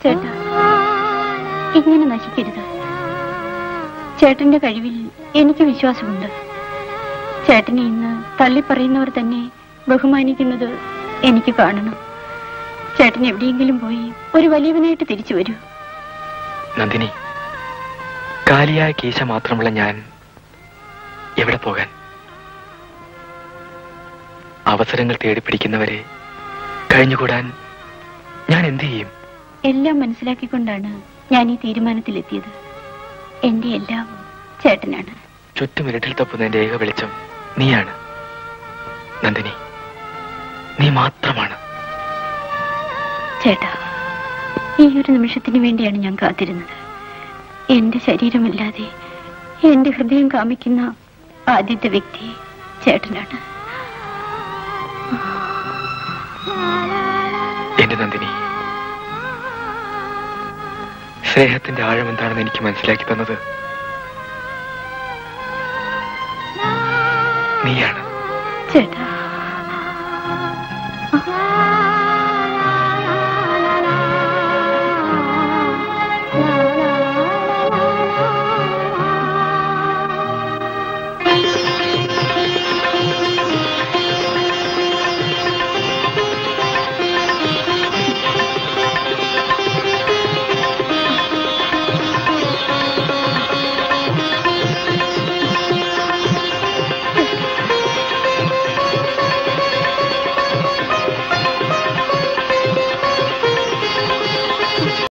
ചേട്ടാ, ഇങ്ങനെ നശിക്കരുത്. ചേട്ടന്റെ കഴിവിൽ എനിക്ക് വിശ്വാസമുണ്ട്. ചേട്ടനെ ഇന്ന് തള്ളിപ്പറയുന്നവർ തന്നെ ബഹുമാനിക്കുന്നത് എനിക്ക് കാണണം. ചേട്ടൻ എവിടെയെങ്കിലും പോയി ഒരു വലിയവനായിട്ട് തിരിച്ചു വരൂ. നന്ദിനി, കാലിയായ കീശ മാത്രമുള്ള ഞാൻ എവിടെ പോകാൻ? അവസരങ്ങൾ തേടിപ്പിടിക്കുന്നവരെ കഴിഞ്ഞുകൂടാൻ ഞാൻ എന്ത് ചെയ്യും? എല്ലാം മനസ്സിലാക്കിക്കൊണ്ടാണ് ഞാൻ ഈ തീരുമാനത്തിലെത്തിയത്. എന്റെ എല്ലാം ചേട്ടനാണ്. ചുറ്റും ഇരുട്ടിൽ തപ്പുന്ന എന്റെ ഏക വെളിച്ചം നീയാണ് നന്ദിനി. നീ മാത്രമാണ്. ചേട്ടാ, ഈ ഒരു നിമിഷത്തിന് വേണ്ടിയാണ് ഞാൻ കാത്തിരുന്നത്. എന്റെ ശരീരമല്ലാതെ എന്റെ ഹൃദയം കാമിക്കുന്ന ആദ്യത്തെ വ്യക്തി ചേട്ടനാണ്. എന്റെ നന്ദിനി, സ്നേഹത്തിന്റെ ആഴം എന്താണെന്ന് എനിക്ക് മനസ്സിലാക്കി തന്നത് നീയാണ്. ചേട്ടാ,